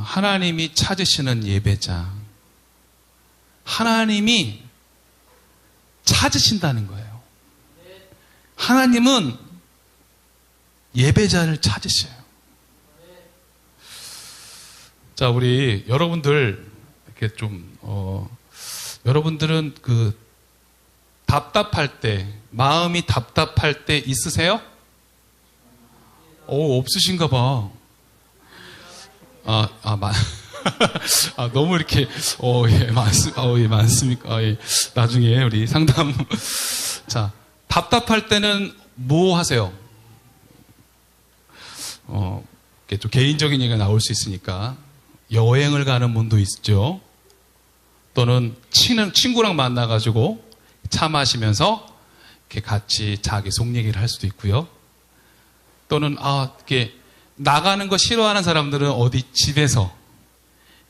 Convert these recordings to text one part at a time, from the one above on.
하나님이 찾으시는 예배자. 하나님이 찾으신다는 거예요. 하나님은 예배자를 찾으셔요. 자, 우리 여러분들 이렇게 좀 여러분들은 그 답답할 때, 마음이 답답할 때 있으세요? 없으신가 봐. 너무 이렇게, 예, 많습니까? 예, 나중에 우리 상담. 자, 답답할 때는 뭐 하세요? 이렇게 좀 개인적인 얘기가 나올 수 있으니까. 여행을 가는 분도 있죠. 또는 친구랑 만나가지고 차 마시면서 이렇게 같이 자기 속 얘기를 할 수도 있고요. 또는, 이렇게 나가는 거 싫어하는 사람들은 어디 집에서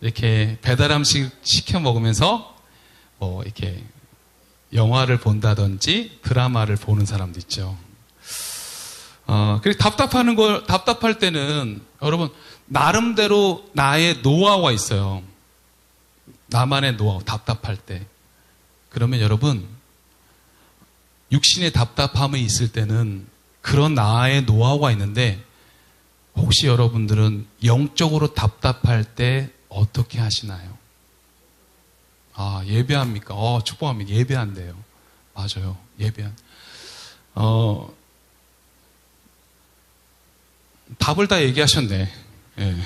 이렇게 배달 음식 시켜 먹으면서 이렇게 영화를 본다든지 드라마를 보는 사람도 있죠. 그리고 답답할 때는 여러분, 나름대로 나의 노하우가 있어요. 나만의 노하우, 답답할 때. 그러면 여러분, 육신의 답답함이 있을 때는 그런 나의 노하우가 있는데, 혹시 여러분들은 영적으로 답답할 때 어떻게 하시나요? 예배합니까? 축복합니다. 예배한대요. 맞아요. 답을 다 얘기하셨네. 예.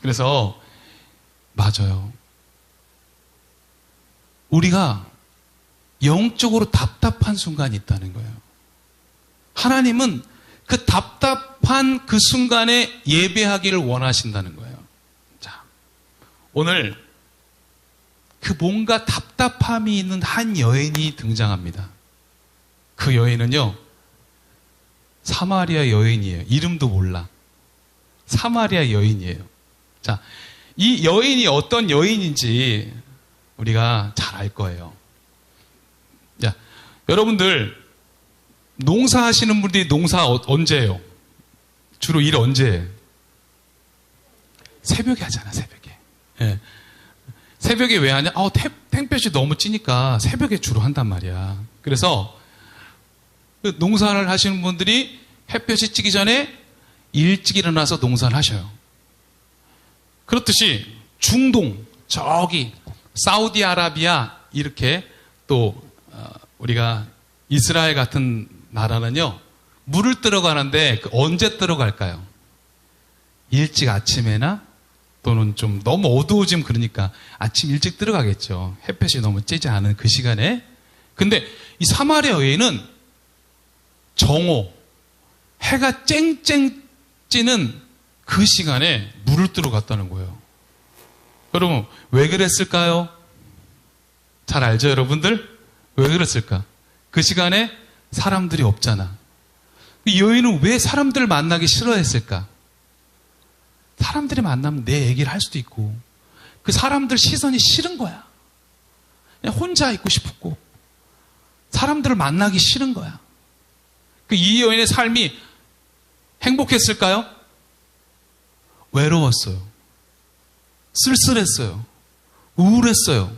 그래서, 맞아요. 우리가 영적으로 답답한 순간이 있다는 거예요. 하나님은 그 답답한 그 순간에 예배하기를 원하신다는 거예요. 자, 오늘 그 뭔가 답답함이 있는 한 여인이 등장합니다. 그 여인은요, 사마리아 여인이에요. 이름도 몰라. 사마리아 여인이에요. 자, 이 여인이 어떤 여인인지 우리가 잘 알 거예요. 자, 여러분들 농사하시는 분들이 농사 언제 해요? 주로 일 언제 해요? 새벽에 하잖아, 새벽에. 예. 새벽에 왜 하냐? 땡볕이 너무 찌니까 새벽에 주로 한단 말이야. 그래서 그 농사를 하시는 분들이 햇볕이 찌기 전에 일찍 일어나서 농사를 하셔요. 그렇듯이 중동, 저기 사우디아라비아 이렇게 또 우리가 이스라엘 같은 나라는요, 물을 뜨러 가는데 언제 뜨러 갈까요? 일찍 아침에나 또는 좀 너무 어두워지면 그러니까 아침 일찍 들어가겠죠. 햇볕이 너무 찌지 않은 그 시간에. 근데 이 사마리아 여인은 정오, 해가 쨍쨍 찌는 그 시간에 물을 뜨러 갔다는 거예요. 여러분, 왜 그랬을까요? 잘 알죠, 여러분들? 왜 그랬을까? 그 시간에 사람들이 없잖아. 이 여인은 왜 사람들을 만나기 싫어했을까? 사람들이 만나면 내 얘기를 할 수도 있고, 그 사람들 시선이 싫은 거야. 그냥 혼자 있고 싶었고, 사람들을 만나기 싫은 거야. 이 여인의 삶이 행복했을까요? 외로웠어요. 쓸쓸했어요. 우울했어요.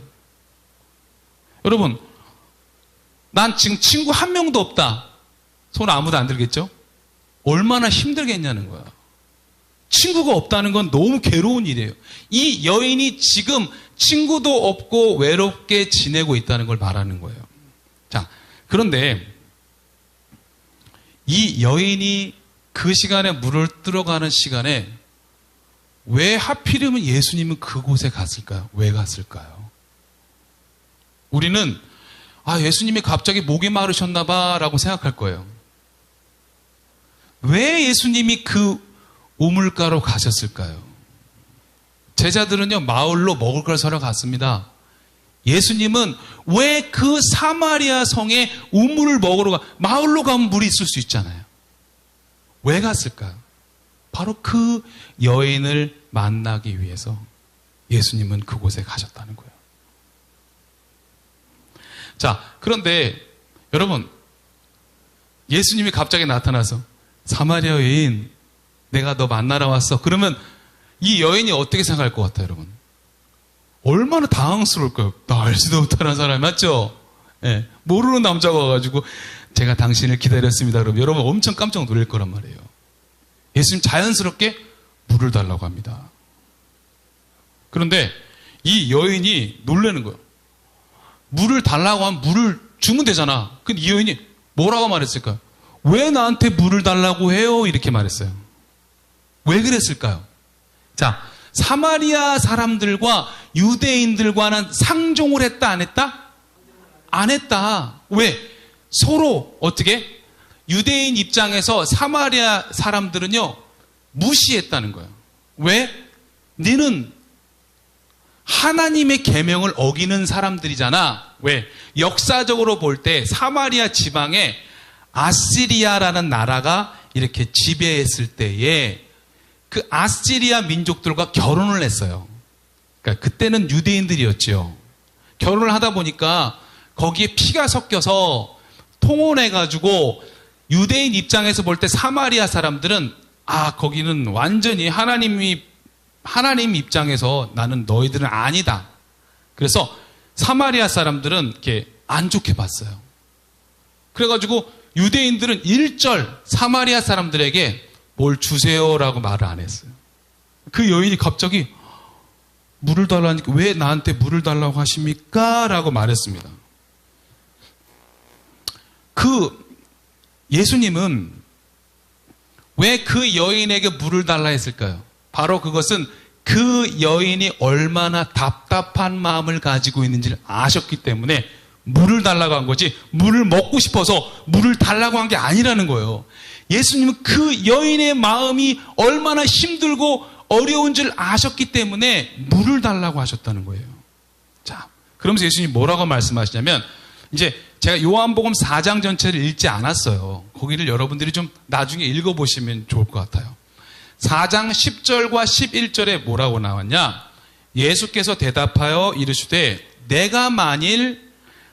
여러분, 난 지금 친구 한 명도 없다. 손 아무도 안 들겠죠? 얼마나 힘들겠냐는 거야. 친구가 없다는 건 너무 괴로운 일이에요. 이 여인이 지금 친구도 없고 외롭게 지내고 있다는 걸 말하는 거예요. 자, 그런데 이 여인이 그 시간에 물을 뜨러가는 시간에 왜 하필이면 예수님은 그곳에 갔을까요? 왜 갔을까요? 우리는 예수님이 갑자기 목이 마르셨나 봐 라고 생각할 거예요. 왜 예수님이 그 우물가로 가셨을까요? 제자들은요, 마을로 먹을 걸 사러 갔습니다. 예수님은 왜 그 사마리아 성에 우물을 먹으러 마을로 가면 물이 있을 수 있잖아요. 왜 갔을까요? 바로 그 여인을 만나기 위해서 예수님은 그곳에 가셨다는 거예요. 자, 그런데 여러분, 예수님이 갑자기 나타나서 사마리아 여인, 내가 너 만나러 왔어. 그러면 이 여인이 어떻게 생각할 것 같아요, 여러분? 얼마나 당황스러울까요? 나 알지도 못하는 사람이 맞죠? 예, 모르는 남자가 와가지고 제가 당신을 기다렸습니다. 그러면 여러분 엄청 깜짝 놀랄 거란 말이에요. 예수님 자연스럽게 물을 달라고 합니다. 그런데 이 여인이 놀라는 거예요. 물을 달라고 하면 물을 주면 되잖아. 근데 이 여인이 뭐라고 말했을까요? 왜 나한테 물을 달라고 해요? 이렇게 말했어요. 왜 그랬을까요? 자, 사마리아 사람들과 유대인들과는 상종을 했다, 안 했다? 안 했다. 왜? 서로 어떻게? 유대인 입장에서 사마리아 사람들은요, 무시했다는 거예요. 왜? 너는 하나님의 계명을 어기는 사람들이잖아. 왜? 역사적으로 볼 때 사마리아 지방에 아시리아라는 나라가 이렇게 지배했을 때에 그 아시리아 민족들과 결혼을 했어요. 그러니까 그때는 유대인들이었죠. 결혼을 하다 보니까 거기에 피가 섞여서 통혼해가지고 유대인 입장에서 볼 때 사마리아 사람들은 거기는 완전히 하나님 입장에서 나는 너희들은 아니다. 그래서 사마리아 사람들은 이렇게 안 좋게 봤어요. 그래가지고 유대인들은 일절 사마리아 사람들에게 뭘 주세요라고 말을 안 했어요. 그 여인이 갑자기 물을 달라니까 왜 나한테 물을 달라고 하십니까? 라고 말했습니다. 예수님은 왜 그 여인에게 물을 달라 했을까요? 바로 그것은 그 여인이 얼마나 답답한 마음을 가지고 있는지를 아셨기 때문에 물을 달라고 한 거지, 물을 먹고 싶어서 물을 달라고 한 게 아니라는 거예요. 예수님은 그 여인의 마음이 얼마나 힘들고 어려운 줄 아셨기 때문에 물을 달라고 하셨다는 거예요. 자, 그러면서 예수님이 뭐라고 말씀하시냐면, 이제 제가 요한복음 4장 전체를 읽지 않았어요. 거기를 여러분들이 좀 나중에 읽어보시면 좋을 것 같아요. 4장 10절과 11절에 뭐라고 나왔냐? 예수께서 대답하여 이르시되 내가 만일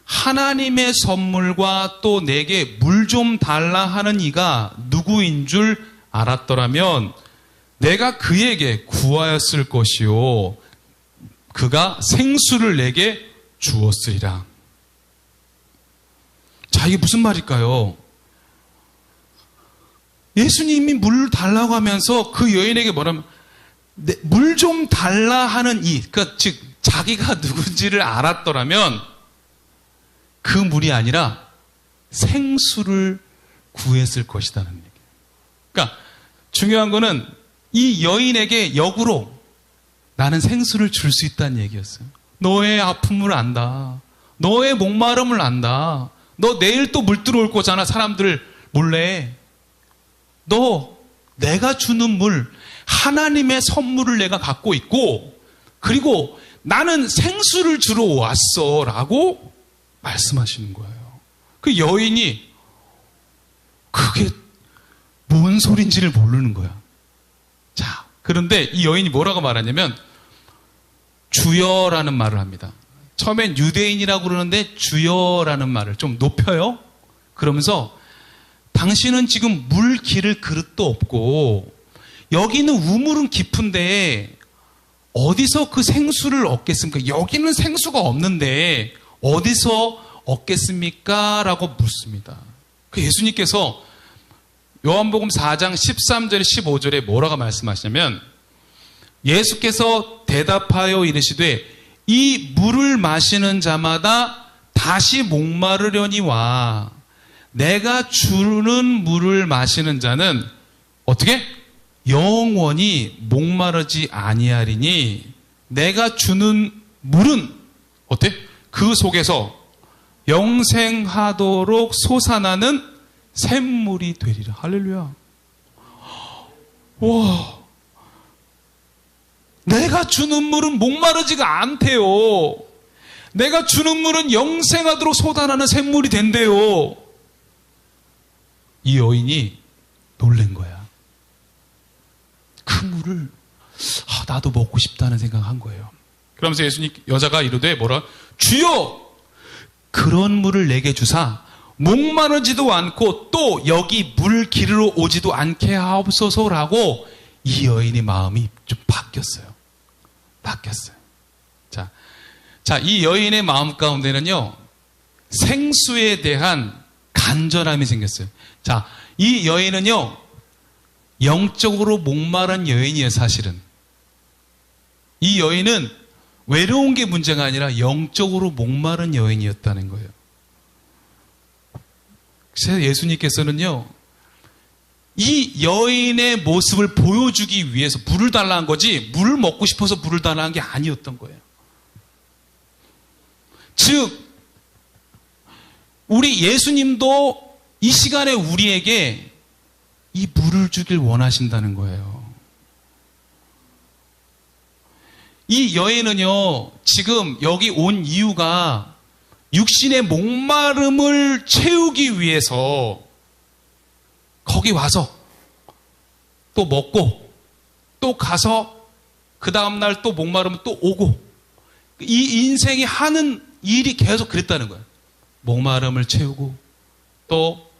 하나님의 선물과 또 내게 물 좀 달라 하는 이가 누구인 줄 알았더라면 내가 그에게 구하였을 것이요 그가 생수를 내게 주었으리라. 자, 이게 무슨 말일까요? 예수님이 물 달라고 하면서 그 여인에게 뭐라면 물 좀 달라 하는 이, 그러니까 즉 자기가 누군지를 알았더라면 그 물이 아니라 생수를 구했을 것이라는 얘기예요. 그러니까 중요한 거는 이 여인에게 역으로 나는 생수를 줄 수 있다는 얘기였어요. 너의 아픔을 안다. 너의 목마름을 안다. 너 내일 또 물 들어올 거잖아. 사람들 몰래. 너 내가 주는 물, 하나님의 선물을 내가 갖고 있고 그리고 나는 생수를 주러 왔어 라고 말씀하시는 거예요. 그 여인이 그게 뭔 소린지를 모르는 거야. 자, 그런데 이 여인이 뭐라고 말하냐면 주여라는 말을 합니다. 처음엔 유대인이라고 그러는데 주여라는 말을 좀 높여요. 그러면서 당신은 지금 물 기를 그릇도 없고 여기는 우물은 깊은데 어디서 그 생수를 얻겠습니까? 여기는 생수가 없는데 어디서 얻겠습니까? 라고 묻습니다. 그 예수님께서 요한복음 4장 13절 15절에 뭐라고 말씀하시냐면 예수께서 대답하여 이르시되 이 물을 마시는 자마다 다시 목마르려니와 내가 주는 물을 마시는 자는 어떻게? 영원히 목마르지 아니하리니 내가 주는 물은 어때? 그 속에서 영생하도록 솟아나는 샘물이 되리라. 할렐루야. 와, 내가 주는 물은 목마르지가 않대요. 내가 주는 물은 영생하도록 솟아나는 샘물이 된대요. 이 여인이 놀란 거야. 그 물을 나도 먹고 싶다는 생각한 거예요. 그러면서 예수님 여자가 이르되 뭐라? 주여 그런 물을 내게 주사 목마르지도 않고 또 여기 물 기르러 오지도 않게 하옵소서라고 이 여인의 마음이 좀 바뀌었어요. 바뀌었어요. 자, 이 여인의 마음 가운데는요, 생수에 대한 간절함이 생겼어요. 자, 이 여인은요, 영적으로 목마른 여인이에요, 사실은. 이 여인은 외로운 게 문제가 아니라 영적으로 목마른 여인이었다는 거예요. 그래서 예수님께서는요, 이 여인의 모습을 보여주기 위해서 물을 달라는 거지, 물을 먹고 싶어서 물을 달라는 게 아니었던 거예요. 즉, 우리 예수님도 이 시간에 우리에게 이 물을 주길 원하신다는 거예요. 이 여인은요, 지금 여기 온 이유가 육신의 목마름을 채우기 위해서 거기 와서 또 먹고 또 가서 그 다음날 또 목마르면 또 오고, 이 인생이 하는 일이 계속 그랬다는 거예요. 목마름을 채우고 또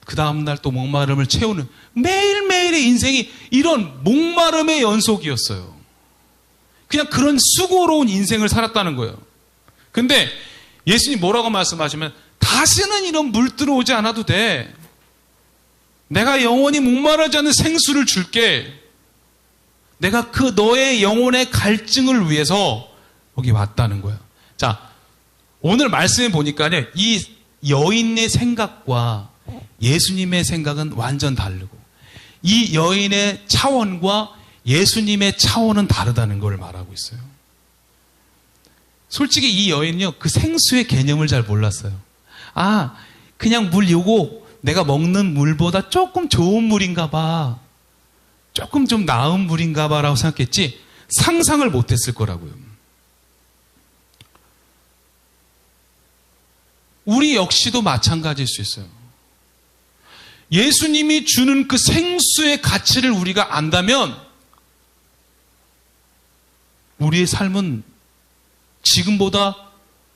그 다음날 또 목마름을 채우는, 매일매일의 인생이 이런 목마름의 연속이었어요. 그냥 그런 수고로운 인생을 살았다는 거예요. 근데 예수님 뭐라고 말씀하시면, 다시는 이런 물 들어오지 않아도 돼. 내가 영원히 목마르지 않는 생수를 줄게. 내가 그 너의 영혼의 갈증을 위해서 여기 왔다는 거예요. 자, 오늘 말씀에 보니까요, 이 여인의 생각과 예수님의 생각은 완전 다르고, 이 여인의 차원과 예수님의 차원은 다르다는 걸 말하고 있어요. 솔직히 이 여인은요, 그 생수의 개념을 잘 몰랐어요. 아, 그냥 물 요거 내가 먹는 물보다 조금 좋은 물인가 봐, 조금 좀 나은 물인가 봐라고 생각했지 상상을 못했을 거라고요. 우리 역시도 마찬가지일 수 있어요. 예수님이 주는 그 생수의 가치를 우리가 안다면 우리의 삶은 지금보다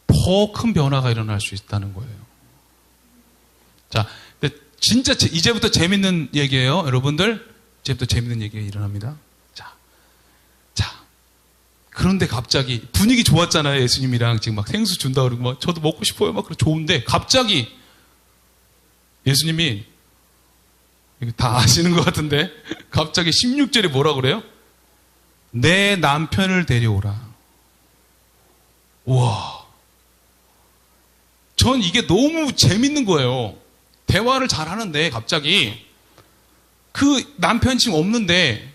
더 큰 변화가 일어날 수 있다는 거예요. 자, 근데 진짜 이제부터 재밌는 얘기예요. 여러분들, 이제부터 재밌는 얘기가 일어납니다. 자, 그런데 갑자기 분위기 좋았잖아요. 예수님이랑 지금 막 생수 준다 그러고 막 저도 먹고 싶어요. 막 좋은데 갑자기 예수님이, 이거 다 아시는 것 같은데, 갑자기 16절에 뭐라 그래요? 내 남편을 데려오라. 우와. 전 이게 너무 재밌는 거예요. 대화를 잘 하는데 갑자기 그 남편 지금 없는데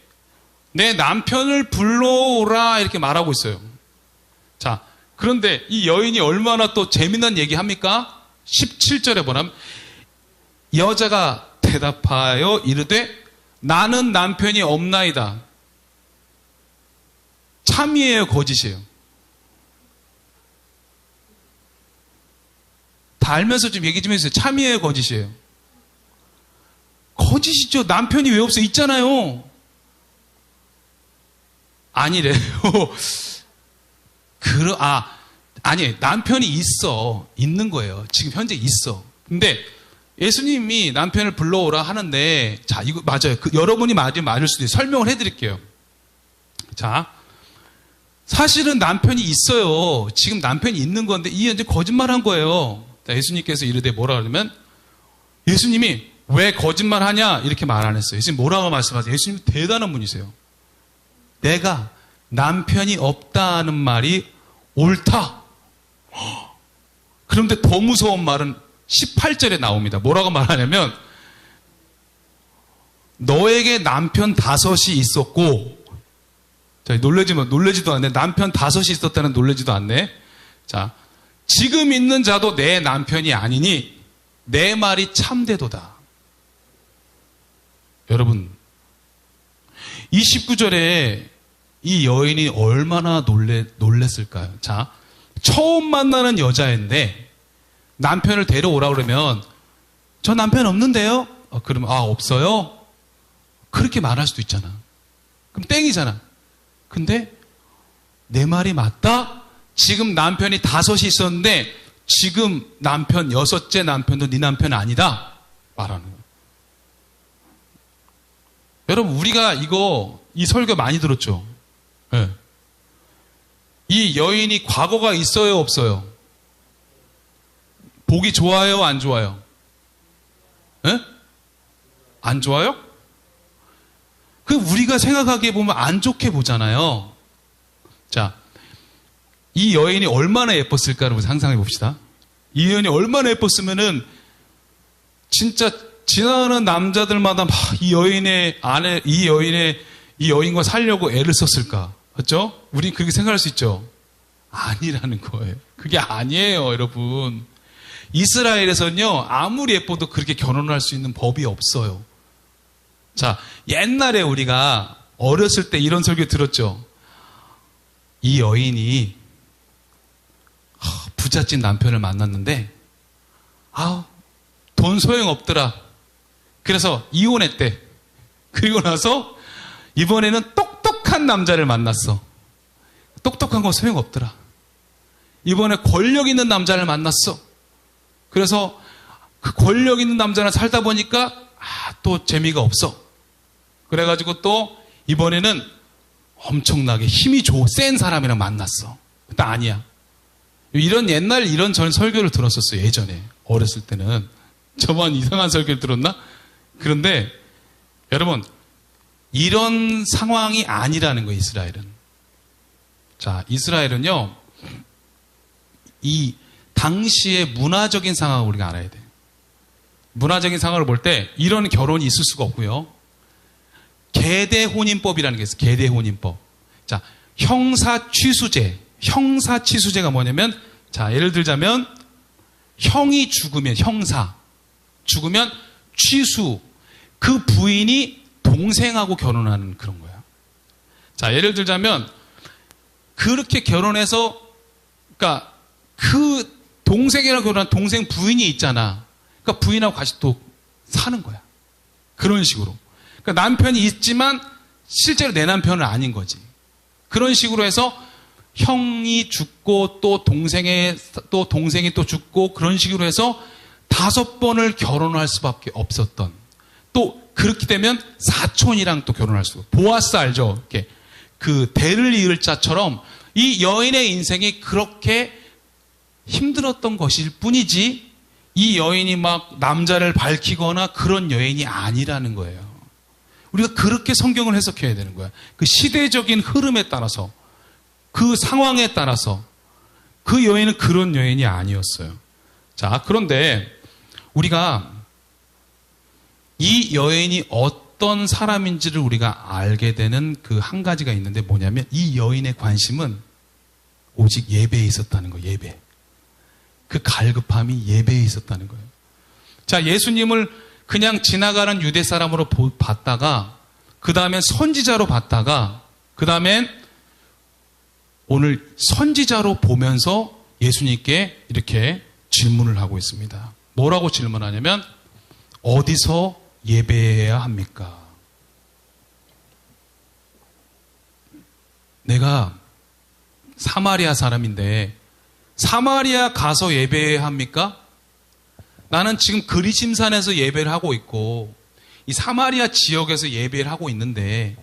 내 남편을 불러오라 이렇게 말하고 있어요. 자, 그런데 이 여인이 얼마나 또 재미난 얘기 합니까? 17절에 보면 여자가 대답하여 이르되 나는 남편이 없나이다. 참이에요, 거짓이에요? 다 알면서 좀 얘기 좀 해주세요. 참이에요, 거짓이에요? 거짓이죠. 남편이 왜 없어요? 있잖아요. 아니래요. 아니, 남편이 있는 거예요. 지금 현재 있어. 근데 예수님이 남편을 불러오라 하는데, 자, 이거 맞아요. 여러분이 맞을 수도 있어요. 설명을 해드릴게요. 자, 사실은 남편이 있어요. 지금 남편이 있는 건데, 이게 이제 거짓말 한 거예요. 자, 예수님께서 이르되 뭐라 그러면, 예수님이 왜 거짓말 하냐? 이렇게 말 안 했어요. 예수님 뭐라고 말씀하세요? 예수님 대단한 분이세요. 내가 남편이 없다는 말이 옳다. 그런데 더 무서운 말은 18절에 나옵니다. 뭐라고 말하냐면, 너에게 남편 5이 있었고, 자, 놀래지도 않네. 남편 5이 있었다는 놀래지도 않네. 자, 지금 있는 자도 내 남편이 아니니 내 말이 참되도다. 여러분, 29절에 이 여인이 얼마나 놀랬을까요? 자, 처음 만나는 여자인데 남편을 데려오라 그러면, 저 남편 없는데요? 그러면 없어요? 그렇게 말할 수도 있잖아. 그럼 땡이잖아. 근데 내 말이 맞다? 지금 남편이 5이 있었는데 지금 남편 6째 남편도 네 남편 아니다 말하는 거예요. 여러분, 우리가 이거 이 설교 많이 들었죠? 네. 이 여인이 과거가 있어요, 없어요? 보기 좋아요, 안 좋아요? 네? 안 좋아요? 그 우리가 생각하기에 보면 안 좋게 보잖아요. 자, 이 여인이 얼마나 예뻤을까를 상상해 봅시다. 이 여인이 얼마나 예뻤으면은 진짜 지나가는 남자들마다 막 이 여인과 살려고 애를 썼을까? 맞죠? 우린 그렇게 생각할 수 있죠. 아니라는 거예요. 그게 아니에요, 여러분. 이스라엘에서는요, 아무리 예뻐도 그렇게 결혼할 수 있는 법이 없어요. 자, 옛날에 우리가 어렸을 때 이런 설교 들었죠. 이 여인이 부잣집 남편을 만났는데, 돈 소용없더라. 그래서 이혼했대. 그리고 나서 이번에는 똑똑한 남자를 만났어. 똑똑한 건 소용없더라. 이번에 권력 있는 남자를 만났어. 그래서 그 권력 있는 남자랑 살다 보니까 또 재미가 없어. 그래가지고 또 이번에는 엄청나게 힘이 센 사람이랑 만났어. 근데 아니야. 이런 전 설교를 들었었어요. 예전에 어렸을 때는. 저만 이상한 설교를 들었나? 그런데 여러분, 이런 상황이 아니라는 거예요, 이스라엘은. 자, 이스라엘은요, 이 당시의 문화적인 상황을 우리가 알아야 돼요. 문화적인 상황을 볼 때 이런 결혼이 있을 수가 없고요. 계대혼인법이라는 게 있어요. 계대혼인법. 자, 형사취수제가 뭐냐면, 자, 예를 들자면, 형이 죽으면, 죽으면 취수, 그 부인이 동생하고 결혼하는 그런 거예요. 자, 예를 들자면, 그렇게 결혼해서, 그러니까 그 동생이랑 결혼한 동생 부인이 있잖아. 그러니까 부인하고 같이 또 사는 거야. 그런 식으로. 그러니까 남편이 있지만 실제로 내 남편은 아닌 거지. 그런 식으로 해서 형이 죽고 또 동생이 또 죽고 그런 식으로 해서 5번을 결혼할 수밖에 없었던. 또 그렇게 되면 사촌이랑 또 결혼할 수가. 보아스 알죠? 이렇게 그 대를 이을 자처럼 이 여인의 인생이 그렇게 힘들었던 것일 뿐이지 이 여인이 막 남자를 밝히거나 그런 여인이 아니라는 거예요. 우리가 그렇게 성경을 해석해야 되는 거야. 그 시대적인 흐름에 따라서, 그 상황에 따라서 그 여인은 그런 여인이 아니었어요. 자, 그런데 우리가 이 여인이 어떤 사람인지를 우리가 알게 되는 그 한 가지가 있는데 뭐냐면 이 여인의 관심은 오직 예배에 있었다는 거예요. 예배. 그 갈급함이 예배에 있었다는 거예요. 자, 예수님을 그냥 지나가는 유대 사람으로 봤다가 그 다음엔 선지자로 봤다가 그 다음엔 오늘 선지자로 보면서 예수님께 이렇게 질문을 하고 있습니다. 뭐라고 질문하냐면 어디서 예배해야 합니까? 내가 사마리아 사람인데 사마리아 가서 예배해야 합니까? 나는 지금 그리심산에서 예배를 하고 있고 이 사마리아 지역에서 예배를 하고 있는데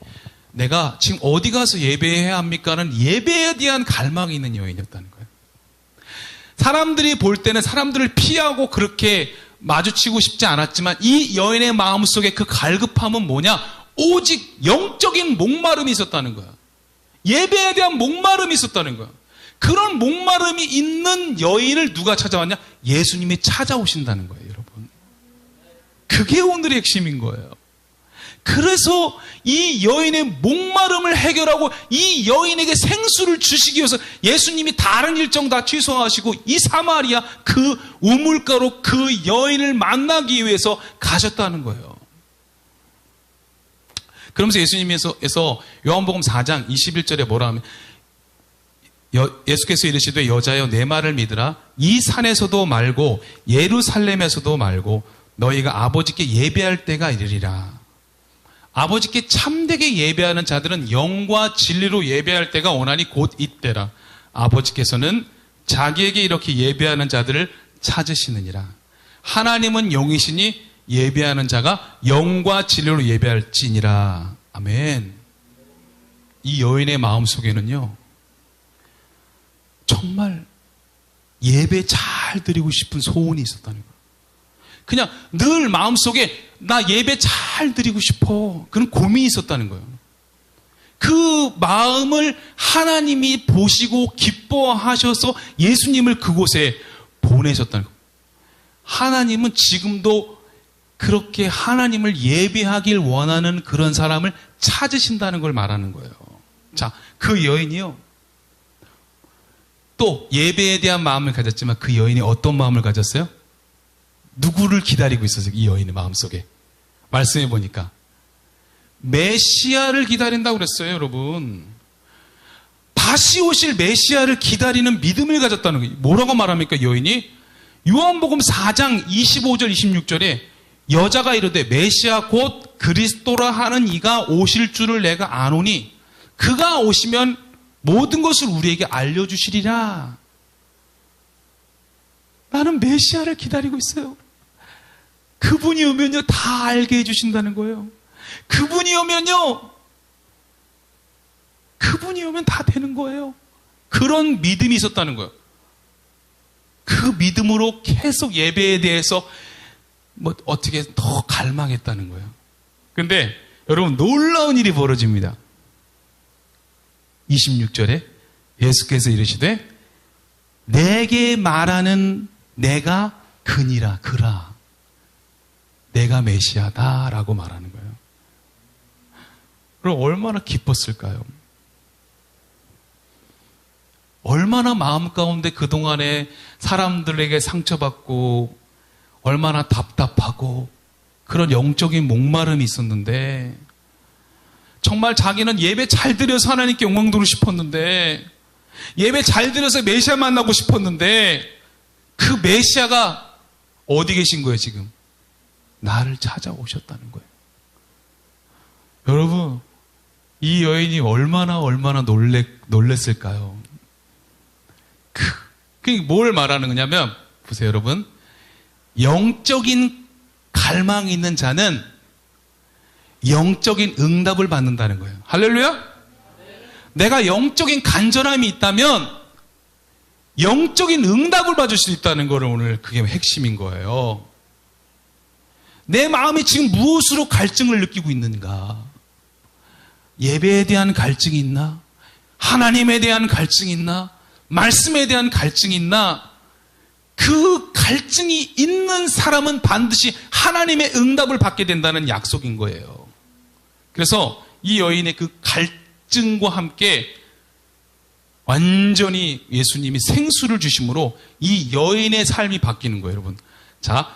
내가 지금 어디 가서 예배해야 합니까는 예배에 대한 갈망이 있는 여인이었다는 거예요. 사람들이 볼 때는 사람들을 피하고 그렇게 마주치고 싶지 않았지만 이 여인의 마음속에 그 갈급함은 뭐냐? 오직 영적인 목마름이 있었다는 거야. 예배에 대한 목마름이 있었다는 거야. 그런 목마름이 있는 여인을 누가 찾아왔냐? 예수님이 찾아오신다는 거예요, 여러분. 그게 오늘의 핵심인 거예요. 그래서 이 여인의 목마름을 해결하고 이 여인에게 생수를 주시기 위해서 예수님이 다른 일정 다 취소하시고 이 사마리아 그 우물가로 그 여인을 만나기 위해서 가셨다는 거예요. 그러면서 예수님께서 요한복음 4장 21절에 뭐라 하면 예수께서 이르시되 여자여 내 말을 믿으라. 이 산에서도 말고 예루살렘에서도 말고 너희가 아버지께 예배할 때가 이르리라. 아버지께 참되게 예배하는 자들은 영과 진리로 예배할 때가 오나니 곧 이때라. 아버지께서는 자기에게 이렇게 예배하는 자들을 찾으시느니라. 하나님은 영이시니 예배하는 자가 영과 진리로 예배할지니라. 아멘. 이 여인의 마음속에는요, 정말 예배 잘 드리고 싶은 소원이 있었다는 거예요. 그냥 늘 마음속에 나 예배 잘 드리고 싶어. 그런 고민이 있었다는 거예요. 그 마음을 하나님이 보시고 기뻐하셔서 예수님을 그곳에 보내셨다는 거예요. 하나님은 지금도 그렇게 하나님을 예배하길 원하는 그런 사람을 찾으신다는 걸 말하는 거예요. 자, 그 여인이요, 또 예배에 대한 마음을 가졌지만 그 여인이 어떤 마음을 가졌어요? 누구를 기다리고 있었어요? 이 여인의 마음속에. 말씀해 보니까 메시아를 기다린다고 그랬어요, 여러분. 다시 오실 메시아를 기다리는 믿음을 가졌다는 거예요. 뭐라고 말합니까, 여인이? 요한복음 4장 25절 26절에 여자가 이르되 메시아 곧 그리스도라 하는 이가 오실 줄을 내가 아노니 그가 오시면 모든 것을 우리에게 알려주시리라. 나는 메시아를 기다리고 있어요. 그분이 오면요, 다 알게 해주신다는 거예요. 그분이 오면요, 그분이 오면 다 되는 거예요. 그런 믿음이 있었다는 거예요. 그 믿음으로 계속 예배에 대해서 어떻게 더 갈망했다는 거예요. 근데 여러분, 놀라운 일이 벌어집니다. 26절에 예수께서 이르시되 내게 말하는 내가 그니라, 그라. 내가 메시아다라고 말하는 거예요. 그럼 얼마나 기뻤을까요? 얼마나 마음 가운데 그동안에 사람들에게 상처받고 얼마나 답답하고 그런 영적인 목마름이 있었는데, 정말 자기는 예배 잘 드려서 하나님께 영광 돌리고 싶었는데, 예배 잘 드려서 메시아 만나고 싶었는데, 그 메시아가 어디 계신 거예요, 지금? 나를 찾아오셨다는 거예요. 여러분, 이 여인이 얼마나 놀랬을까요? 그게 뭘 말하는 거냐면, 보세요, 여러분. 영적인 갈망이 있는 자는 영적인 응답을 받는다는 거예요. 할렐루야? 내가 영적인 간절함이 있다면 영적인 응답을 받을 수 있다는 거를 오늘 그게 핵심인 거예요. 내 마음이 지금 무엇으로 갈증을 느끼고 있는가? 예배에 대한 갈증이 있나? 하나님에 대한 갈증이 있나? 말씀에 대한 갈증이 있나? 그 갈증이 있는 사람은 반드시 하나님의 응답을 받게 된다는 약속인 거예요. 그래서 이 여인의 그 갈증과 함께 완전히 예수님이 생수를 주심으로 이 여인의 삶이 바뀌는 거예요, 여러분. 자,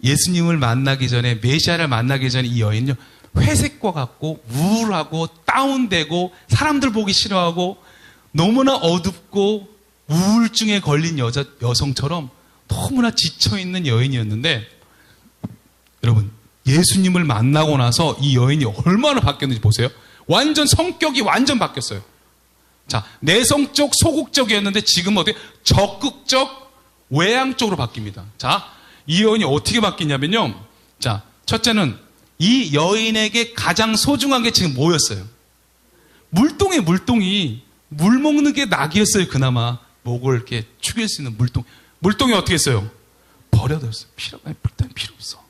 예수님을 만나기 전에, 메시아를 만나기 전에 이 여인은요, 회색과 같고 우울하고 다운되고 사람들 보기 싫어하고 너무나 어둡고 우울증에 걸린 여성처럼 너무나 지쳐있는 여인이었는데, 여러분, 예수님을 만나고 나서 이 여인이 얼마나 바뀌었는지 보세요. 완전 성격이 완전 바뀌었어요. 자, 내성적, 소극적이었는데 지금 어떻게 적극적, 외향적으로 바뀝니다. 자, 이 여인이 어떻게 바뀌냐면요. 자, 첫째는 이 여인에게 가장 소중한 게 지금 뭐였어요? 물동이 물 먹는 게 낙이었어요. 그나마 목을 이렇게 축일 수 있는 물동이 어떻게 했어요? 버려뒀어요. 필요 없어.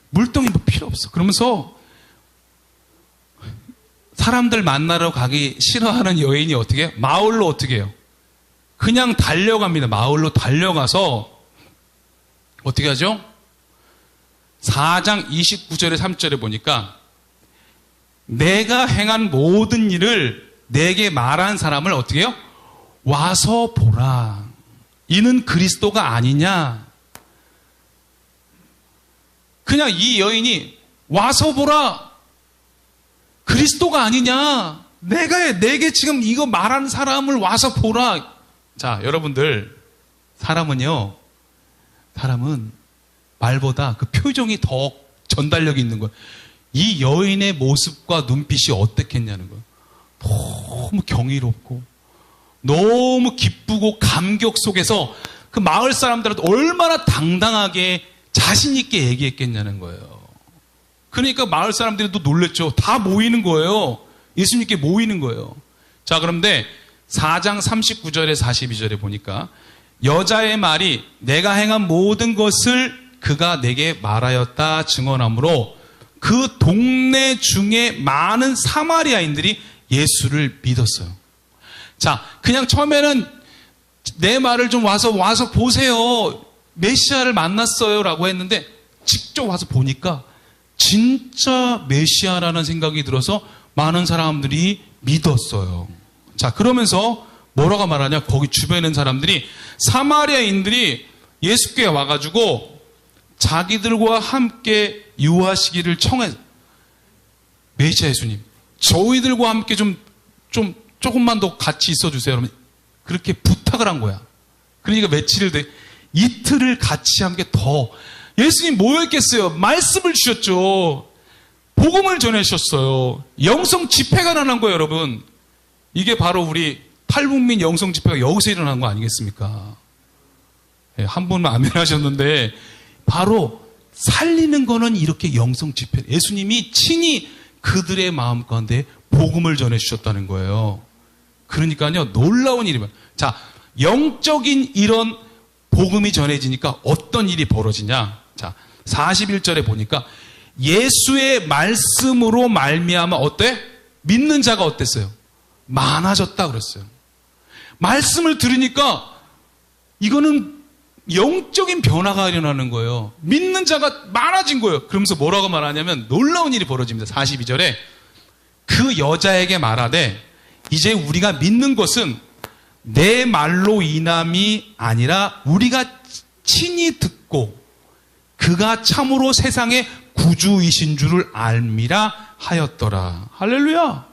물동이 뭐 필요 없어. 그러면서 사람들 만나러 가기 싫어하는 여인이 어떻게 해요? 마을로 어떻게 해요? 그냥 달려갑니다. 마을로 달려가서 어떻게 하죠? 4장 29절에 3절에 보니까 내가 행한 모든 일을 내게 말한 사람을 어떻게 해요? 와서 보라. 이는 그리스도가 아니냐? 그냥 이 여인이 와서 보라. 그리스도가 아니냐? 내게 지금 이거 말하는 사람을 와서 보라. 자, 여러분들, 사람은 말보다 그 표정이 더 전달력이 있는 거예요. 이 여인의 모습과 눈빛이 어떻겠냐는 거예요. 너무 경이롭고 너무 기쁘고 감격 속에서 그 마을 사람들한테 얼마나 당당하게 자신 있게 얘기했겠냐는 거예요. 그러니까 마을 사람들이 또 놀랬죠. 다 모이는 거예요. 예수님께 모이는 거예요. 자, 그런데 4장 39절에 42절에 보니까 여자의 말이 내가 행한 모든 것을 그가 내게 말하였다 증언하므로 그 동네 중에 많은 사마리아인들이 예수를 믿었어요. 자, 그냥 처음에는 내 말을 좀 와서 보세요. 메시아를 만났어요. 라고 했는데 직접 와서 보니까 진짜 메시아라는 생각이 들어서 많은 사람들이 믿었어요. 자, 그러면서 뭐라고 말하냐? 거기 주변에 있는 사람들이 사마리아인들이 예수께 와가지고 자기들과 함께 유하시기를 청해. 메시아 예수님, 저희들과 함께 조금만 더 같이 있어주세요. 그러면 그렇게 부탁을 한 거야. 그러니까 이틀을 같이 한 게 더. 예수님 뭐였겠어요? 말씀을 주셨죠. 복음을 전해주셨어요. 영성 집회가 일어난 거예요, 여러분. 이게 바로 우리 탈북민 영성 집회가 여기서 일어난 거 아니겠습니까? 한 분만 아멘 하셨는데, 바로 살리는 거는 이렇게 영성 집회. 예수님이 친히 그들의 마음 가운데 복음을 전해주셨다는 거예요. 그러니까요, 놀라운 일이면. 자, 영적인 이런 복음이 전해지니까 어떤 일이 벌어지냐? 자, 41절에 보니까 예수의 말씀으로 말미암아 어때? 믿는 자가 어땠어요? 많아졌다 그랬어요. 말씀을 들으니까 이거는 영적인 변화가 일어나는 거예요. 믿는 자가 많아진 거예요. 그러면서 뭐라고 말하냐면 놀라운 일이 벌어집니다. 42절에 그 여자에게 말하되 이제 우리가 믿는 것은 내 말로 인함이 아니라 우리가 친히 듣고 그가 참으로 세상의 구주이신 줄을 알미라 하였더라. 할렐루야.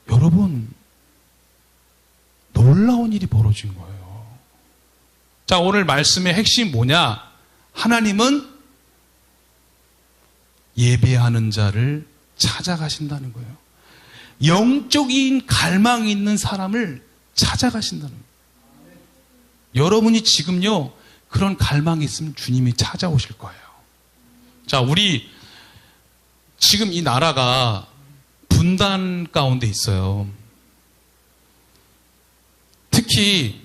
여러분, 놀라운 일이 벌어진 거예요. 자, 오늘 말씀의 핵심이 뭐냐? 하나님은 예배하는 자를 찾아가신다는 거예요. 영적인 갈망이 있는 사람을 찾아가신다는 거예요. 여러분이 지금요, 그런 갈망이 있으면 주님이 찾아오실 거예요. 자, 우리 지금 이 나라가 분단 가운데 있어요. 특히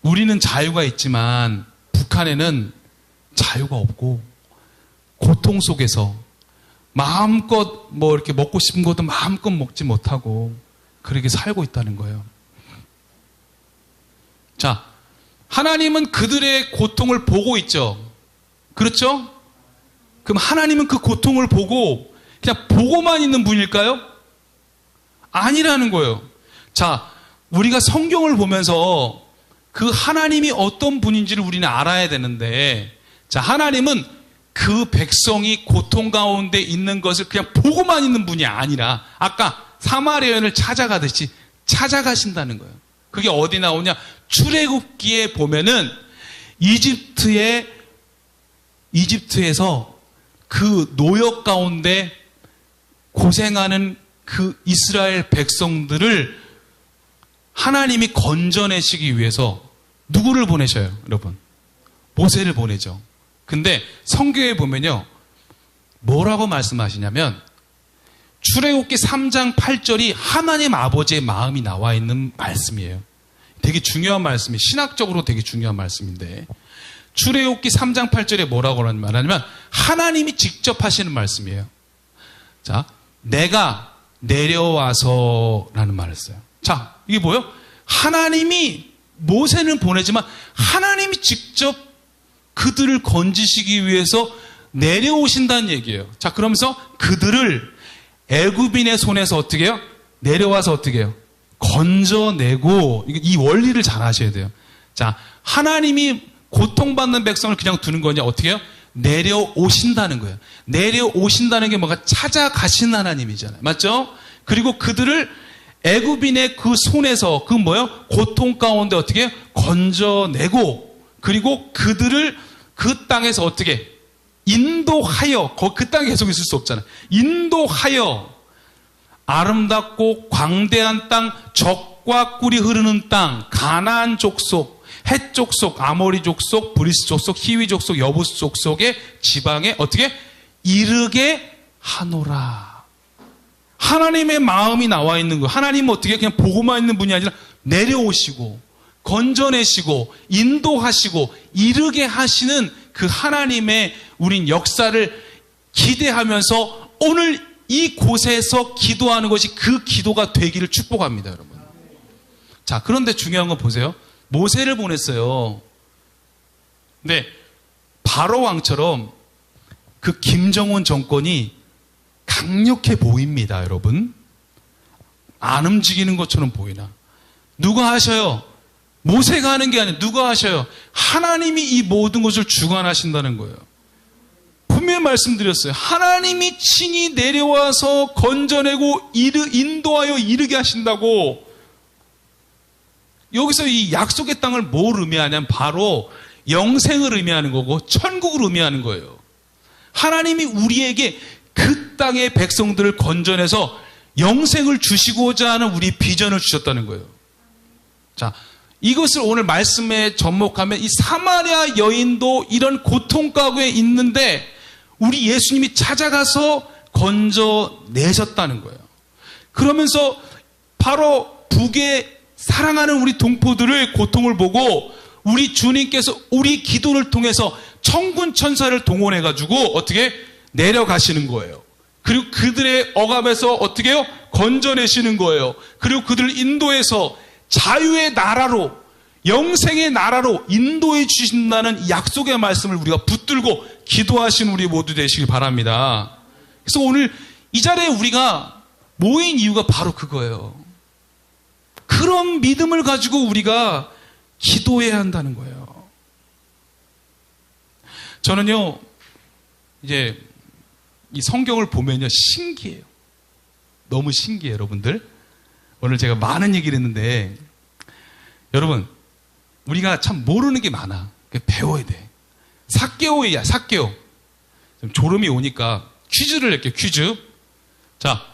우리는 자유가 있지만 북한에는 자유가 없고 고통 속에서 마음껏 이렇게 먹고 싶은 것도 마음껏 먹지 못하고 그렇게 살고 있다는 거예요. 자, 하나님은 그들의 고통을 보고 있죠. 그렇죠? 그럼 하나님은 그 고통을 보고 그냥 보고만 있는 분일까요? 아니라는 거예요. 자, 우리가 성경을 보면서 그 하나님이 어떤 분인지를 우리는 알아야 되는데, 자, 하나님은 그 백성이 고통 가운데 있는 것을 그냥 보고만 있는 분이 아니라 아까 사마리아 여인을 찾아가듯이 찾아가신다는 거예요. 그게 어디 나오냐? 출애굽기에 보면은 이집트에서 그 노역 가운데 고생하는 그 이스라엘 백성들을 하나님이 건져내시기 위해서 누구를 보내셔요, 여러분? 모세를 보내죠. 근데 성경에 보면요, 뭐라고 말씀하시냐면 출애굽기 3장 8절이 하나님 아버지의 마음이 나와 있는 말씀이에요. 되게 중요한 말씀이, 신학적으로 되게 중요한 말씀인데, 출애굽기 3장 8절에 뭐라고 말하냐면 하나님이 직접 하시는 말씀이에요. 자, 내가 내려와서라는 말을 써요. 자, 이게 뭐예요? 하나님이 모세는 보내지만 하나님이 직접 그들을 건지시기 위해서 내려오신다는 얘기예요. 자, 그러면서 그들을 애굽인의 손에서 어떻게 해요? 내려와서 어떻게 해요? 건져내고, 이 원리를 잘 아셔야 돼요. 자, 하나님이 고통받는 백성을 그냥 두는 거냐? 어떻게 해요? 내려오신다는 거예요. 내려오신다는 게 뭐가? 찾아가신 하나님이잖아요. 맞죠? 그리고 그들을 애굽인의 그 손에서 그 뭐예요? 고통 가운데 어떻게 해요? 건져내고, 그리고 그들을 그 땅에서 어떻게 인도하여, 그 땅에 계속 있을 수 없잖아요. 인도하여 아름답고 광대한 땅, 젖과 꿀이 흐르는 땅, 가나안 족속, 헷 족속, 아모리 족속, 브리스 족속, 히위 족속, 여부스 족속의 지방에 어떻게 이르게 하노라. 하나님의 마음이 나와 있는 거예요. 하나님은 어떻게 그냥 보고만 있는 분이 아니라 내려오시고 건져내시고 인도하시고 이르게 하시는 그 하나님의 우린 역사를 기대하면서 오늘 이 곳에서 기도하는 것이 그 기도가 되기를 축복합니다, 여러분. 자, 그런데 중요한 건 보세요. 모세를 보냈어요. 근데 바로 왕처럼 그 김정은 정권이 강력해 보입니다, 여러분. 안 움직이는 것처럼 보이나? 누가 하셔요? 모세가 하는 게 아니에요. 누가 하셔요? 하나님이 이 모든 것을 주관하신다는 거예요. 분명히 말씀드렸어요. 하나님이 친히 내려와서 건져내고 인도하여 이르게 하신다고. 여기서 이 약속의 땅을 뭘 의미하냐면 바로 영생을 의미하는 거고 천국을 의미하는 거예요. 하나님이 우리에게 그 땅의 백성들을 건져내서 영생을 주시고자 하는 우리 비전을 주셨다는 거예요. 자, 이것을 오늘 말씀에 접목하면 이 사마리아 여인도 이런 고통 가운데 있는데 우리 예수님이 찾아가서 건져내셨다는 거예요. 그러면서 바로 북에 사랑하는 우리 동포들의 고통을 보고 우리 주님께서 우리 기도를 통해서 천군 천사를 동원해가지고 어떻게 내려가시는 거예요. 그리고 그들의 억압에서 어떻게 해요? 건져내시는 거예요. 그리고 그들을 인도해서 자유의 나라로 영생의 나라로 인도해 주신다는 약속의 말씀을 우리가 붙들고 기도하신 우리 모두 되시길 바랍니다. 그래서 오늘 이 자리에 우리가 모인 이유가 바로 그거예요. 그런 믿음을 가지고 우리가 기도해야 한다는 거예요. 저는요, 이제 이 성경을 보면요, 신기해요. 너무 신기해요, 여러분들. 오늘 제가 많은 얘기를 했는데, 여러분, 우리가 참 모르는 게 많아. 배워야 돼. 삭개오야, 삭개오. 졸음이 오니까 퀴즈를 낼게요, 퀴즈. 자,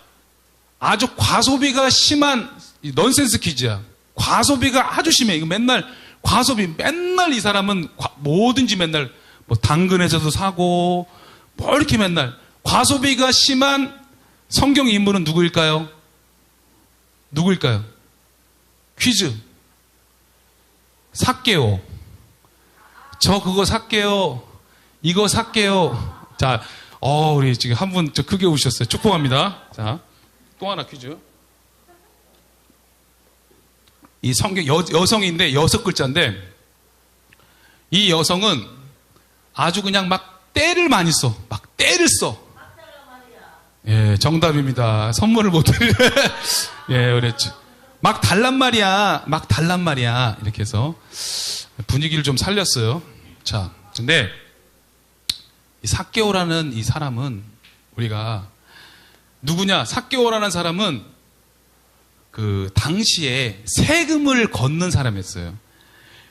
아주 과소비가 심한 넌센스 퀴즈야. 과소비가 아주 심해. 이거 맨날 과소비, 맨날 이 사람은 뭐든지 맨날 뭐 당근에서도 사고, 뭐 이렇게 맨날 과소비가 심한 성경 인물은 누구일까요? 누구일까요? 퀴즈. 삭개오. 저 그거 삭개오. 이거 삭개오. 자, 우리 지금 한 분 저 크게 우셨어요. 축복합니다. 자, 또 하나 퀴즈. 이 성경 여성인데 6글자인데 이 여성은 아주 그냥 막 때를 많이 써. 막 때를 써. 예, 정답입니다. 선물을 못 드리네. 예, 그랬지. 막 달란 말이야. 막 달란 말이야. 이렇게 해서 분위기를 좀 살렸어요. 자, 근데 이 삭개오라는 이 사람은 우리가 누구냐? 삭개오라는 사람은 그 당시에 세금을 걷는 사람이었어요.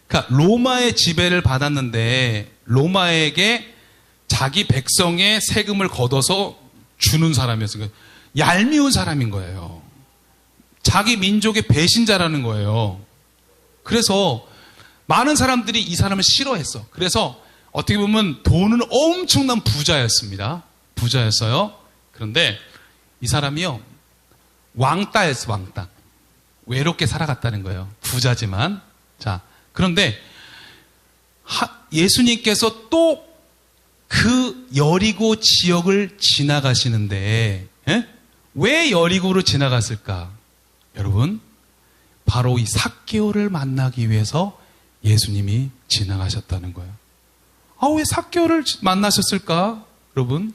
그러니까 로마의 지배를 받았는데 로마에게 자기 백성의 세금을 걷어서 주는 사람이었어요. 얄미운 사람인 거예요. 자기 민족의 배신자라는 거예요. 그래서 많은 사람들이 이 사람을 싫어했어. 그래서 어떻게 보면 돈은 엄청난 부자였습니다. 부자였어요. 그런데 이 사람이요, 왕따였어, 왕따. 외롭게 살아갔다는 거예요. 부자지만. 자, 그런데 예수님께서 또 그 여리고 지역을 지나가시는데, 왜 여리고로 지나갔을까? 여러분, 바로 이 삭개오를 만나기 위해서 예수님이 지나가셨다는 거예요. 왜 삭개오를 만나셨을까? 여러분,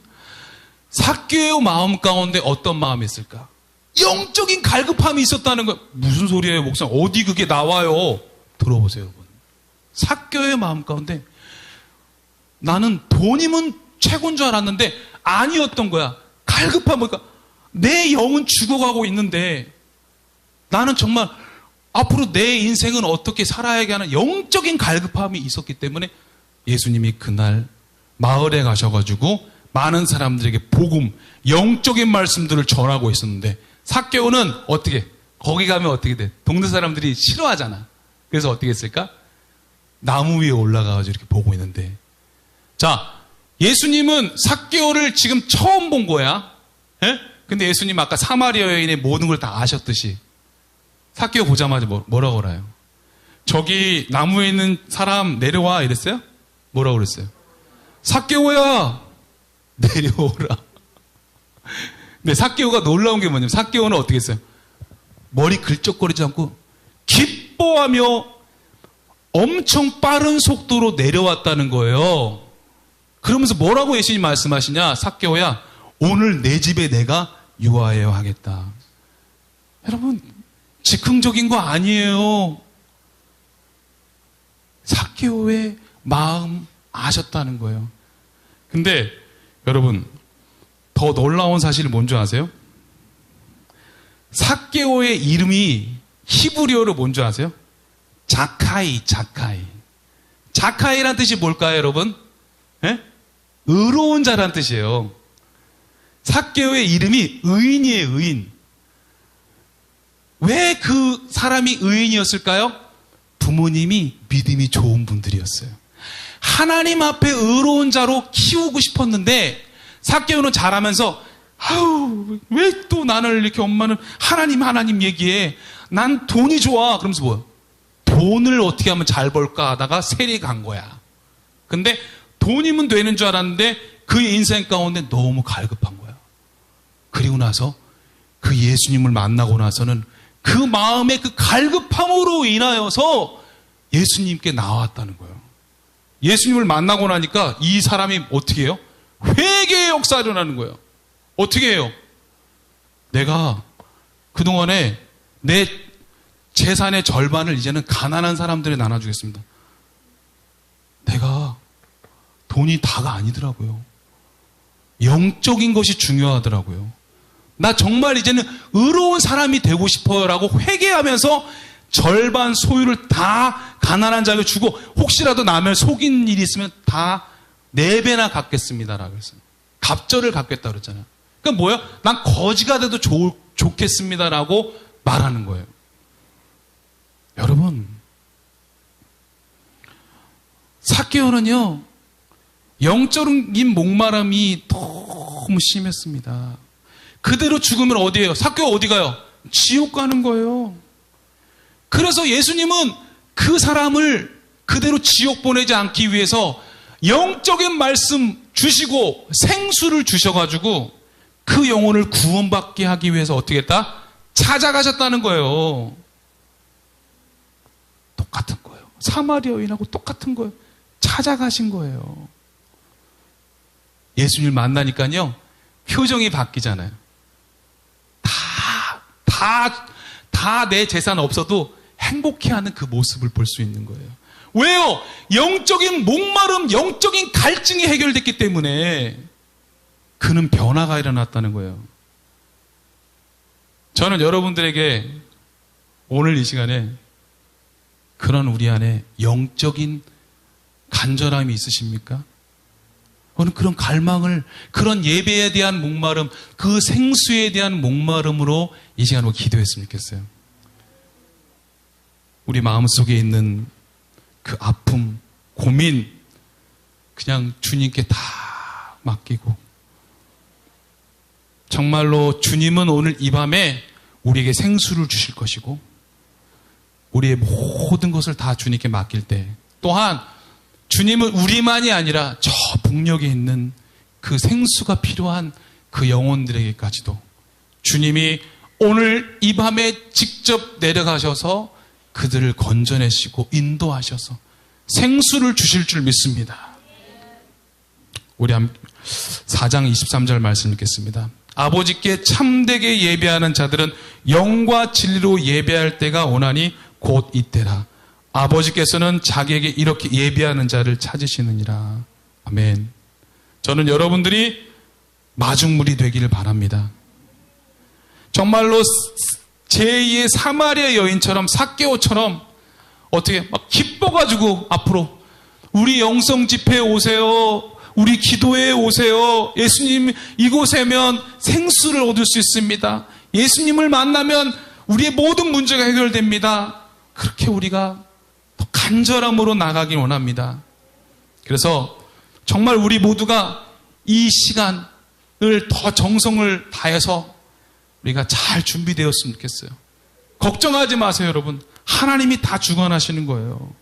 삭개오 마음 가운데 어떤 마음이 있을까? 영적인 갈급함이 있었다는 거예요. 무슨 소리예요, 목사님? 어디 그게 나와요? 들어보세요, 여러분. 삭개오의 마음 가운데 나는 돈이면 최고인 줄 알았는데 아니었던 거야. 갈급함, 그러니까 내 영은 죽어가고 있는데 나는 정말 앞으로 내 인생은 어떻게 살아야 하는 영적인 갈급함이 있었기 때문에 예수님이 그날 마을에 가셔가지고 많은 사람들에게 복음, 영적인 말씀들을 전하고 있었는데 삭개오는 어떻게, 거기 가면 어떻게 돼? 동네 사람들이 싫어하잖아. 그래서 어떻게 했을까? 나무 위에 올라가가지고 이렇게 보고 있는데, 자, 예수님은 삭개오를 지금 처음 본 거야. 예? 근데 예수님 아까 사마리아 여인의 모든 걸 다 아셨듯이 삭개오 보자마자 뭐라고 그래요? 저기 나무에 있는 사람 내려와 이랬어요? 뭐라고 그랬어요? 삭개오야 내려오라. 근데 삭개오가 놀라운 게 뭐냐면 삭개오는 어떻게 했어요? 머리 긁적거리지 않고 기뻐하며 엄청 빠른 속도로 내려왔다는 거예요. 그러면서 뭐라고 예수님 말씀하시냐? 삭개오야 오늘 내 집에 내가 유하여 하겠다. 여러분 즉흥적인 거 아니에요. 삭개오의 마음 아셨다는 거예요. 근데 여러분 더 놀라운 사실이 뭔지 아세요? 삭개오의 이름이 히브리어로 뭔지 아세요? 자카이. 자카이란 뜻이 뭘까요, 여러분? 예? 의로운 자란 뜻이에요. 삭개오의 이름이 의인이에요, 의인. 왜 그 사람이 의인이었을까요? 부모님이 믿음이 좋은 분들이었어요. 하나님 앞에 의로운 자로 키우고 싶었는데 삭개오는 자라면서 아우 왜 또 나를 이렇게 엄마는 하나님 얘기해. 난 돈이 좋아. 그러면서 뭐야? 돈을 어떻게 하면 잘 벌까 하다가 세리 간 거야. 근데 돈이면 되는 줄 알았는데 그의 인생 가운데 너무 갈급한 거야. 그리고 나서 그 예수님을 만나고 나서는 그 마음의 그 갈급함으로 인하여서 예수님께 나왔다는 거예요. 예수님을 만나고 나니까 이 사람이 어떻게 해요? 회개의 역사가 일어나는 거예요. 어떻게 해요? 내가 그동안에 내 재산의 절반을 이제는 가난한 사람들에 나눠주겠습니다. 내가 돈이 다가 아니더라고요. 영적인 것이 중요하더라고요. 나 정말 이제는 의로운 사람이 되고 싶어요 라고 회개하면서 절반 소유를 다 가난한 자에게 주고 혹시라도 남을 속인 일이 있으면 다 4배나 갚겠습니다 라고 했어요. 갑절을 갚겠다 그랬잖아요. 그러니까 뭐야? 난 거지가 돼도 좋겠습니다 라고 말하는 거예요. 여러분 삭개오는요 영적인 목마름이 너무 심했습니다. 그대로 죽으면 어디예요? 삭개오 어디 가요? 지옥 가는 거예요. 그래서 예수님은 그 사람을 그대로 지옥 보내지 않기 위해서 영적인 말씀 주시고 생수를 주셔가지고 그 영혼을 구원받게 하기 위해서 어떻게 했다? 찾아가셨다는 거예요. 똑같은 거예요. 사마리아 여인하고 똑같은 거예요. 찾아가신 거예요. 예수님을 만나니까요 표정이 바뀌잖아요. 다 내 재산 없어도 행복해하는 그 모습을 볼 수 있는 거예요. 왜요? 영적인 목마름, 영적인 갈증이 해결됐기 때문에 그는 변화가 일어났다는 거예요. 저는 여러분들에게 오늘 이 시간에 그런 우리 안에 영적인 간절함이 있으십니까? 오늘 그런 갈망을, 그런 예배에 대한 목마름, 그 생수에 대한 목마름으로 이 시간으로 기도했으면 좋겠어요. 우리 마음속에 있는 그 아픔, 고민, 그냥 주님께 다 맡기고, 정말로 주님은 오늘 이 밤에 우리에게 생수를 주실 것이고, 우리의 모든 것을 다 주님께 맡길 때, 또한 주님은 우리만이 아니라 저 북녘에 있는 그 생수가 필요한 그 영혼들에게까지도 주님이 오늘 이 밤에 직접 내려가셔서 그들을 건져내시고 인도하셔서 생수를 주실 줄 믿습니다. 우리 4장 23절 말씀 읽겠습니다. 아버지께 참되게 예배하는 자들은 영과 진리로 예배할 때가 오나니 곧 이때라. 아버지께서는 자기에게 이렇게 예배하는 자를 찾으시느니라. 아멘. 저는 여러분들이 마중물이 되기를 바랍니다. 정말로 제2의 사마리아 여인처럼 삭개오처럼 어떻게 막 기뻐가지고 앞으로 우리 영성 집회에 오세요. 우리 기도회에 오세요. 예수님 이곳에면 생수를 얻을 수 있습니다. 예수님을 만나면 우리의 모든 문제가 해결됩니다. 그렇게 우리가 더 간절함으로 나가길 원합니다. 그래서 정말 우리 모두가 이 시간을 더 정성을 다해서 우리가 잘 준비되었으면 좋겠어요. 걱정하지 마세요, 여러분. 하나님이 다 주관하시는 거예요.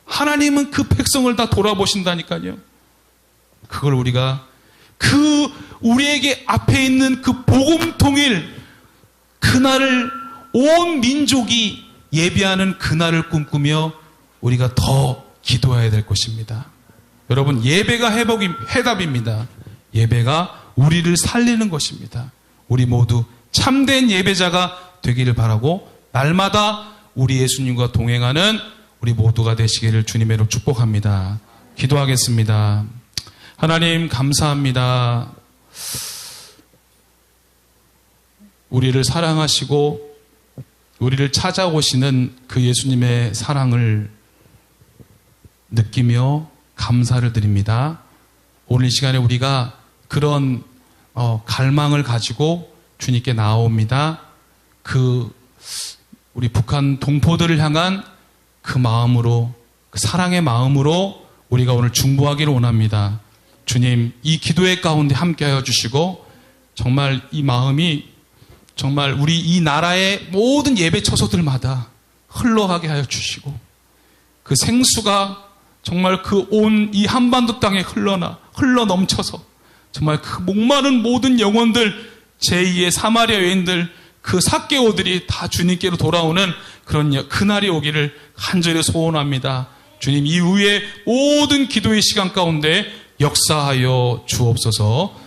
하나님은 그 백성을 다 돌아보신다니까요. 그걸 우리가 우리에게 앞에 있는 그 복음 통일, 그날을 온 민족이 예배하는 그날을 꿈꾸며 우리가 더 기도해야 될 것입니다. 여러분, 예배가 해답입니다. 예배가 우리를 살리는 것입니다. 우리 모두 참된 예배자가 되기를 바라고 날마다 우리 예수님과 동행하는 우리 모두가 되시기를 주님의 이름으로 축복합니다. 기도하겠습니다. 하나님 감사합니다. 우리를 사랑하시고 우리를 찾아오시는 그 예수님의 사랑을 느끼며 감사를 드립니다. 오늘 이 시간에 우리가 그런 갈망을 가지고 주님께 나옵니다. 우리 북한 동포들을 향한 그 마음으로, 그 사랑의 마음으로 우리가 오늘 중보하기를 원합니다. 주님, 이 기도의 가운데 함께하여 주시고 정말 이 마음이 정말 우리 이 나라의 모든 예배 처소들마다 흘러가게 하여 주시고 그 생수가 정말 그 온 이 한반도 땅에 흘러 넘쳐서 정말 그 목마른 모든 영혼들, 제2의 사마리아 여인들, 그 삭개오들이 다 주님께로 돌아오는 그런 그날이 오기를 간절히 소원합니다. 주님, 이후에 모든 기도의 시간 가운데 역사하여 주옵소서.